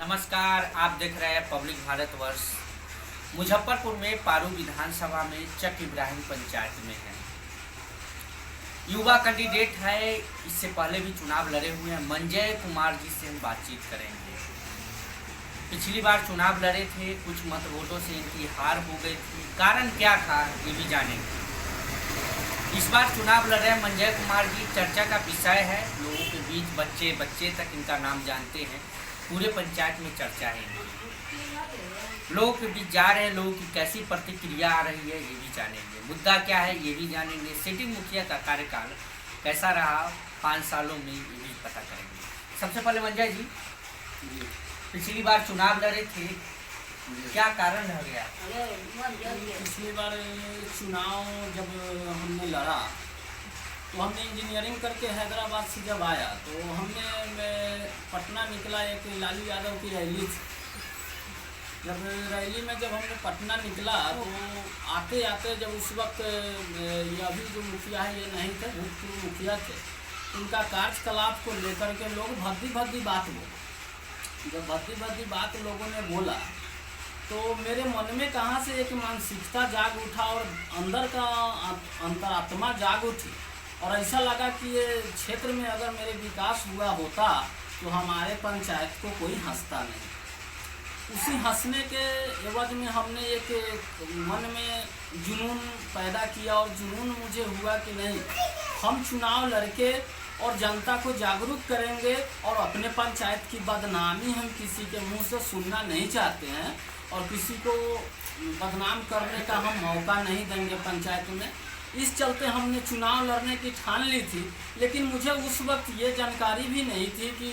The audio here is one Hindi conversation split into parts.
नमस्कार, आप देख रहे हैं पब्लिक भारतवर्ष। मुजफ्फरपुर में पारू विधानसभा में चक इब्राहिम पंचायत में है। युवा कैंडिडेट है, इससे पहले भी चुनाव लड़े हुए हैं। मंजय कुमार जी से हम बातचीत करेंगे। पिछली बार चुनाव लड़े थे, कुछ मत वोटों से इनकी हार हो गई थी। कारण क्या था ये भी जानेंगे। इस बार चुनाव लड़ रहे मंजय कुमार जी, चर्चा का विषय है। लोगों के बीच बच्चे तक इनका नाम जानते हैं। पूरे पंचायत में चर्चा है इनकी। लोगों के बीच जा रहे हैं, लोगों की कैसी प्रतिक्रिया आ रही है ये भी जानेंगे। मुद्दा क्या है ये भी जानेंगे। सिटिंग मुखिया का कार्यकाल कैसा रहा 5 सालों में ये भी पता करेंगे। सबसे पहले मंजय जी, पिछली बार चुनाव लड़े थे, क्या कारण रह गया? पिछली बार चुनाव जब हमने लड़ा तो हमने इंजीनियरिंग करके हैदराबाद से जब आया तो मैं पटना निकला। एक लालू यादव की रैली थी। जब रैली में जब हमने पटना निकला तो आते आते जब उस वक्त ये अभी जो मुखिया है ये नहीं थे, भूतपूर्व मुखिया थे। उनका कार्यकलाप को लेकर के लोग भद्दी बात बोले। जब भद्दी बात लोगों ने बोला तो मेरे मन में कहाँ से एक मानसिकता जाग उठा और अंदर का अंतरात्मा जाग उठी और ऐसा लगा कि ये क्षेत्र में अगर मेरे विकास हुआ होता तो हमारे पंचायत को कोई हंसता नहीं। उसी हंसने के एवज में हमने एक मन में जुनून पैदा किया और जुनून मुझे हुआ कि नहीं, हम चुनाव लड़के और जनता को जागरूक करेंगे और अपने पंचायत की बदनामी हम किसी के मुंह से सुनना नहीं चाहते हैं और किसी को बदनाम करने का हम मौका नहीं देंगे पंचायत में। इस चलते हमने चुनाव लड़ने की ठान ली थी। लेकिन मुझे उस वक्त ये जानकारी भी नहीं थी कि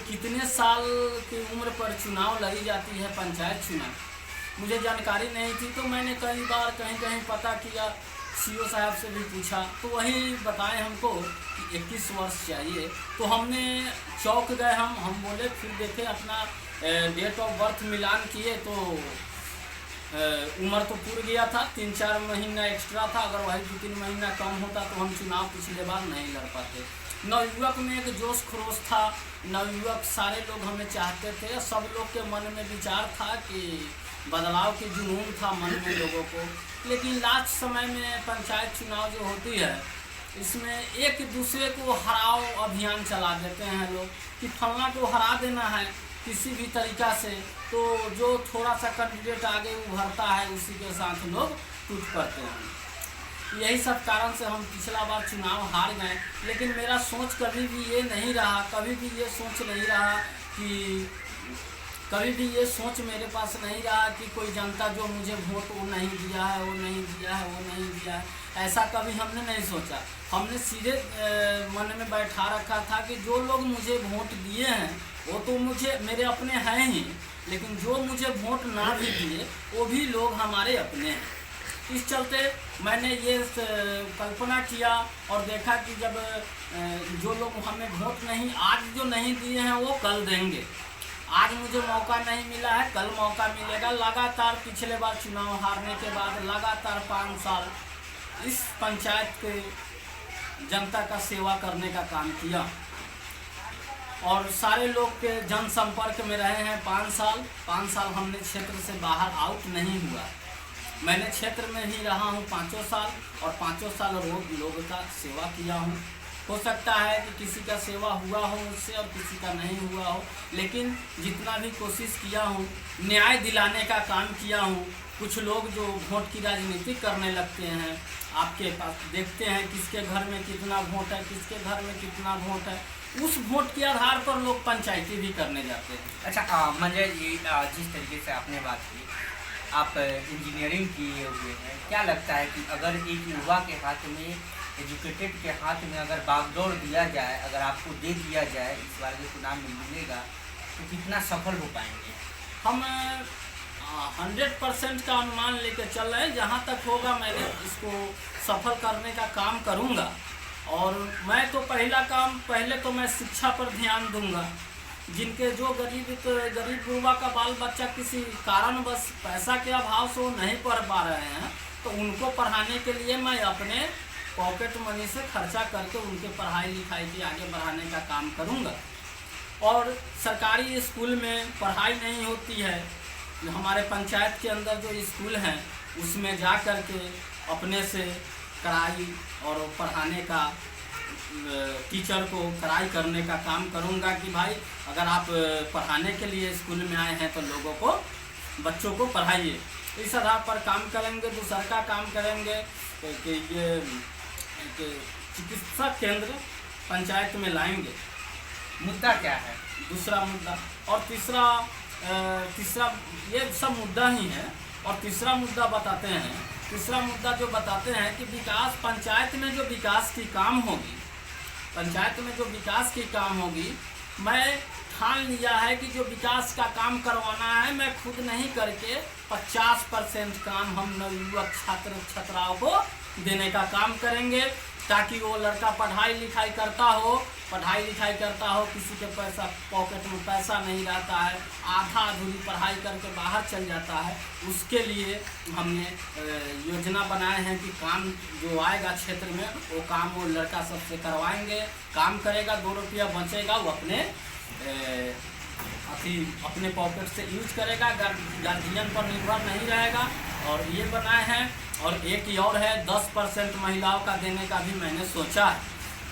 कितने साल की उम्र पर चुनाव लड़ी जाती है पंचायत चुनाव। मुझे जानकारी नहीं थी तो मैंने कई बार कहीं पता किया, सीओ साहब से भी पूछा तो वही बताए हमको कि 21 वर्ष चाहिए। तो हमने चौंक गए हम बोले, फिर देखे अपना डेट ऑफ बर्थ मिलान किए तो उम्र तो पूर गया था। 3-4 महीना एक्स्ट्रा था। अगर वही 2-3 महीना कम होता तो हम चुनाव पिछले बार नहीं लड़ पाते। नवयुवक में एक जोश खरोश था, नवयुवक सारे लोग हमें चाहते थे। सब लोग के मन में विचार था कि बदलाव की जुनून था मन में लोगों को। लेकिन लास्ट समय में पंचायत चुनाव जो होती है इसमें एक दूसरे को हराओ अभियान चला देते हैं लोग कि फलना को हरा देना है किसी भी तरीक़ा से। तो जो थोड़ा सा कैंडिडेट आगे उभरता है उसी के साथ लोग टूट पड़ते हैं। यही सब कारण से हम पिछला बार चुनाव हार गए। लेकिन मेरा सोच कभी भी ये नहीं रहा, कभी भी ये सोच नहीं रहा कि कभी भी ये सोच मेरे पास नहीं रहा कि कोई जनता जो मुझे वोट वो नहीं दिया है, वो नहीं दिया है, वो नहीं दिया है। ऐसा कभी हमने नहीं सोचा। हमने सीधे मन में बैठा रखा था कि जो लोग मुझे वोट दिए हैं वो तो मुझे मेरे अपने हैं ही, लेकिन जो मुझे वोट ना भी दिए वो भी लोग हमारे अपने हैं। इस चलते मैंने ये कल्पना किया और देखा कि जब जो लोग हमें वोट नहीं आज जो नहीं दिए हैं वो कल देंगे। आज मुझे मौका नहीं मिला है, कल मौका मिलेगा। लगातार पिछले बार चुनाव हारने के बाद लगातार 5 साल इस पंचायत के जनता का सेवा करने का काम किया और सारे लोग के जनसंपर्क में रहे हैं। 5 साल हमने क्षेत्र से बाहर आउट नहीं हुआ। मैंने क्षेत्र में ही रहा हूँ 5 साल और 5 साल लोगों का सेवा किया हूँ। हो सकता है कि किसी का सेवा हुआ हो उससे और किसी का नहीं हुआ हो, लेकिन जितना भी कोशिश किया हूँ न्याय दिलाने का काम किया हूँ। कुछ लोग जो वोट की राजनीति करने लगते हैं, आपके पास देखते हैं किसके घर में कितना वोट है, किसके घर में कितना वोट है, उस वोट के आधार पर लोग पंचायती भी करने जाते हैं। अच्छा मंजय जी, जिस तरीके से आपने बात की, आप इंजीनियरिंग किए हुए हैं, क्या लगता है कि अगर एक युवा के हाथ में, एजुकेटेड के हाथ में अगर बागडोर दिया जाए, अगर आपको दे दिया जाए, इस बार के चुनाव में मिलेगा तो कितना सफल हो पाएंगे? हम 100% का अनुमान लेकर चल रहे हैं। जहाँ तक होगा मैं इसको सफल करने का काम करूँगा। और मैं तो पहले तो मैं शिक्षा पर ध्यान दूंगा। जिनके जो गरीब गुरबा का बाल बच्चा किसी कारणवश पैसा के अभाव से वो नहीं पढ़ पा रहे हैं तो उनको पढ़ाने के लिए मैं अपने पॉकेट मनी से खर्चा करके उनके पढ़ाई लिखाई के आगे बढ़ाने का काम करूंगा। और सरकारी स्कूल में पढ़ाई नहीं होती है। हमारे पंचायत के अंदर जो स्कूल हैं उसमें जा कर के अपने से कढ़ाई और पढ़ाने का, टीचर को कढ़ाई करने का काम करूँगा कि भाई अगर आप पढ़ाने के लिए स्कूल में आए हैं तो लोगों को, बच्चों को पढ़ाइए। इस आधार पर काम करेंगे। दूसरा का काम करेंगे कि ये चिकित्सा केंद्र पंचायत में लाएंगे। मुद्दा क्या है? दूसरा मुद्दा। और तीसरा ये सब मुद्दा ही है। और तीसरा मुद्दा बताते हैं, तीसरा मुद्दा जो बताते हैं कि विकास, पंचायत में जो विकास की काम होगी, पंचायत में जो विकास की काम होगी, मैं ठान लिया है कि जो विकास का काम करवाना है मैं खुद नहीं करके 50% काम हम नवयुवक छात्र छात्राओं को देने का काम करेंगे, ताकि वो लड़का पढ़ाई लिखाई करता हो, किसी के पैसा पॉकेट में पैसा नहीं रहता है, आधा अधूरी पढ़ाई करके बाहर चल जाता है, उसके लिए हमने योजना बनाए हैं कि काम जो आएगा क्षेत्र में वो काम वो लड़का सबसे करवाएंगे। काम करेगा, 2 रुपया बचेगा, वो अपने पॉकेट से यूज करेगा, गार्जियन पर निर्भर नहीं रहेगा। और ये बनाए हैं। और एक और है, 10% महिलाओं का देने का भी मैंने सोचा है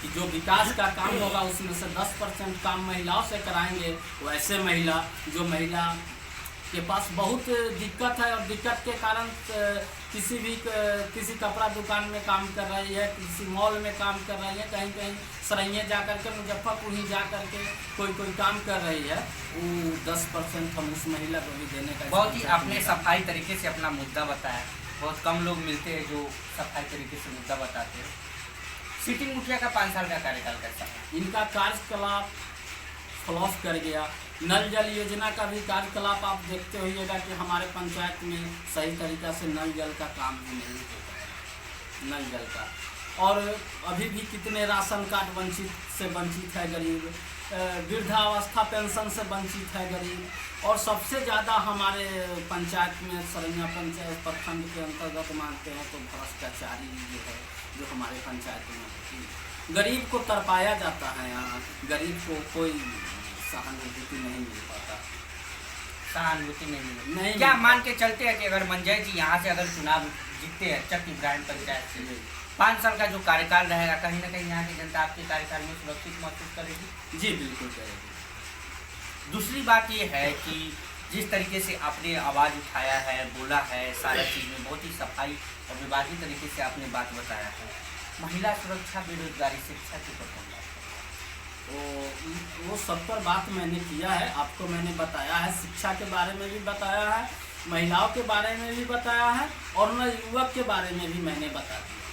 कि जो विकास का काम होगा उसमें से 10% काम महिलाओं से कराएंगे। वैसे महिला के पास बहुत दिक्कत है और दिक्कत के कारण किसी कपड़ा दुकान में काम कर रही है, किसी मॉल में काम कर रही है, कहीं सरैया जा कर के, मुजफ्फरपुर ही जा कर के कोई काम कर रही है, वो 10% हम उस महिला को भी देने का। बहुत ही आपने सफाई तरीके से अपना मुद्दा बताया। बहुत कम लोग मिलते हैं जो सफाई तरीके से मुद्दा बताते हैं। सिटिंग मुखिया का 5 साल का कार्यकाल कैसा है? इनका कार्यकलाप फ्लॉप कर गया। नल जल योजना का भी कार्यकलाप आप देखते होइएगा कि हमारे पंचायत में सही तरीक़ा से नल जल का काम भी नहीं होता है, नल जल का। और अभी भी कितने राशन कार्ड वंचित है गरीब, वृद्धावस्था पेंशन से वंचित है गरीब। और सबसे ज़्यादा हमारे पंचायत में, सरैया पंचायत प्रखंड के अंतर्गत मानते हैं तो भ्रष्टाचारी जो है, जो हमारे पंचायत में होती है। गरीब को तरपाया जाता है, यहाँ गरीब को कोई सहानुभूति नहीं मिल पाता। सहानुभूति नहीं क्या मान के चलते हैं कि अगर मंजय जी यहाँ से अगर चुनाव जीतते हैं चक इब्राहिम पंचायत से, 5 साल का जो कार्यकाल रहेगा, कहीं ना कहीं यहाँ की जनता आपके कार्यकाल में सुरक्षित महसूस करेगी? जी बिल्कुल करेगी। दूसरी बात ये है कि जिस तरीके से आपने आवाज़ उठाया है, बोला है, सारा चीज़ में बहुत ही सफाई और विभागीय तरीके से आपने बात बताया है। महिला सुरक्षा, बेरोजगारी, शिक्षा के ऊपर कौन बात वो सब पर बात मैंने किया है, आपको मैंने बताया है। शिक्षा के बारे में भी बताया है, महिलाओं के बारे में भी बताया है, और नवयुवक के बारे में भी मैंने बता दिया।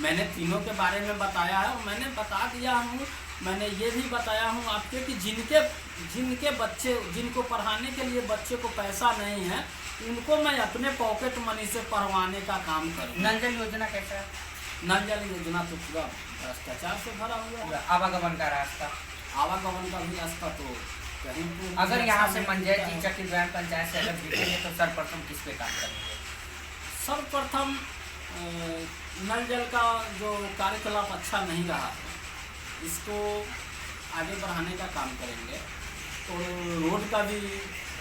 मैंने तीनों के बारे में बताया है और मैंने बता दिया हूँ। मैंने ये भी बताया हूँ आपके कि जिनके बच्चे, जिनको पढ़ाने के लिए बच्चे को पैसा नहीं है, उनको मैं अपने पॉकेट मनी से पढ़वाने का काम करूँ। नल जल योजना कैसा है? नल जल योजना तो पूरा भ्रष्टाचार से भरा हुआ है। आवागमन का रास्ता, आवागमन का भी रास्ता तो कहीं तो। अगर यहाँ से मंजय जी चक इब्राहिम पंचायत से अगर जीतेंगे तो सर्वप्रथम किस पे काम करेंगे? सर्वप्रथम नल जल का जो कार्यकलाप अच्छा नहीं रहा, इसको आगे बढ़ाने का काम करेंगे। और रोड का भी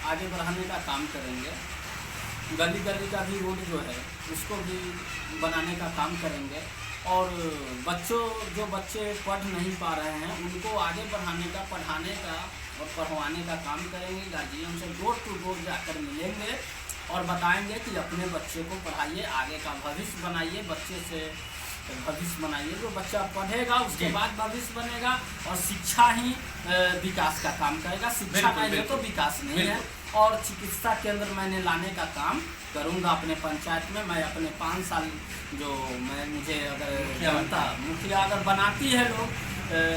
आगे बढ़ाने का काम करेंगे। गली गली का भी रोड जो है उसको भी बनाने का काम करेंगे। और जो बच्चे पढ़ नहीं पा रहे हैं उनको आगे बढ़ाने का, पढ़ाने का और पढ़वाने का काम करेंगे। गार्जियन से डोर टू डोर जाकर मिलेंगे और बताएंगे कि अपने बच्चे को पढ़ाइए, आगे का भविष्य बनाइए, बच्चे से भविष्य बनाइए। जो बच्चा पढ़ेगा उसके बाद भविष्य बनेगा। और शिक्षा ही विकास का काम करेगा। शिक्षा नहीं है तो विकास नहीं है। और चिकित्सा केंद्र मैंने लाने का काम करूंगा अपने पंचायत में। मैं अपने 5 साल जो मुझे अगर जनता मुखिया अगर बनाती है, लोग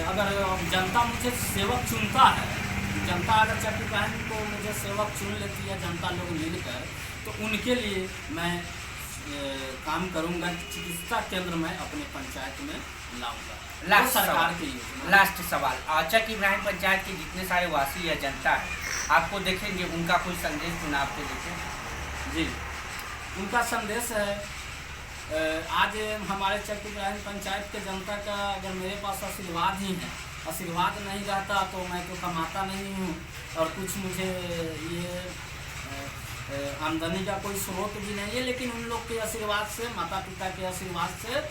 अगर जनता मुझे सेवक चुनता है, जनता अगर चक इब्राहिम को मुझे सेवक चुन लेती है, जनता लोग मिलकर, तो उनके लिए मैं काम करूंगा। चिकित्सा केंद्र मैं अपने पंचायत में लाऊंगा। सरकार की लास्ट सवाल, चक इब्राहिम पंचायत के जितने सारे वासी या जनता है, आपको देखेंगे, उनका कोई संदेश चुनाव के देखें? जी, उनका संदेश है, आज हमारे चक इब्राहिम पंचायत के जनता का अगर मेरे पास आशीर्वाद ही है, आशीर्वाद नहीं रहता तो मैं तो कमाता नहीं हूँ, और कुछ मुझे ये आमदनी का कोई स्रोत भी नहीं है। लेकिन उन लोग के आशीर्वाद से, माता पिता के आशीर्वाद से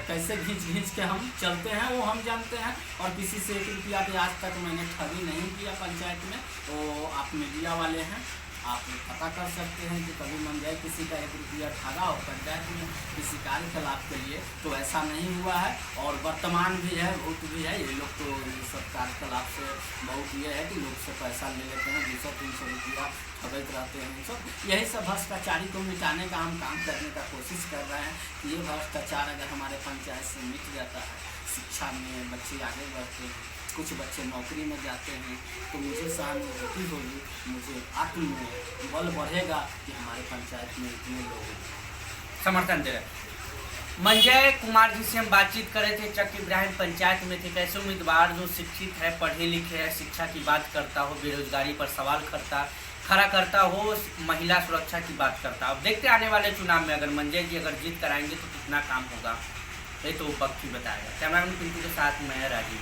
कैसे घींच के हम चलते हैं वो हम जानते हैं। और किसी से 1 रुपया भी आज तक मैंने ठगी नहीं किया पंचायत में। तो आप मीडिया वाले हैं, आप पता कर सकते हैं कि कभी मन जाए किसी का 1 रुपया ठगा हो पंचायत में किसी कार्यकलाप के लिए, तो ऐसा नहीं हुआ है। और वर्तमान भी है, बहुत भी है। ये लोग तो ये सब कार्यकलाप से बहुत ये है कि लोग से पैसा ले लेते हैं, 200-300 रुपया ठगते रहते हैं। सब यही सब भ्रष्टाचारी को मिटाने का हम काम करने का कोशिश कर रहे हैं कि ये भ्रष्टाचार अगर हमारे पंचायत से मिट जाता है, शिक्षा में बच्चे आगे बढ़ते हैं, कुछ बच्चे नौकरी में जाते हैं, तो मुझे सहानुभूति होगी, मुझे आत्मबल बढ़ेगा कि हमारे पंचायत में इतने लोग समर्थन दे रहे। मंजय कुमार जी से हम बातचीत कर रहे थे, चक इब्राहिम पंचायत में थे। कैसे उम्मीदवार जो शिक्षित है, पढ़े लिखे है, शिक्षा की बात करता हो, बेरोजगारी पर सवाल खड़ा करता हो, महिला सुरक्षा की बात करता हो। अब देखते आने वाले चुनाव में अगर मंजय जी अगर जीत कर आएंगे तो कितना काम होगा, ये तो वक्त ही बताएगा। कैमरामैन पिंटू के साथ मैं राजीव।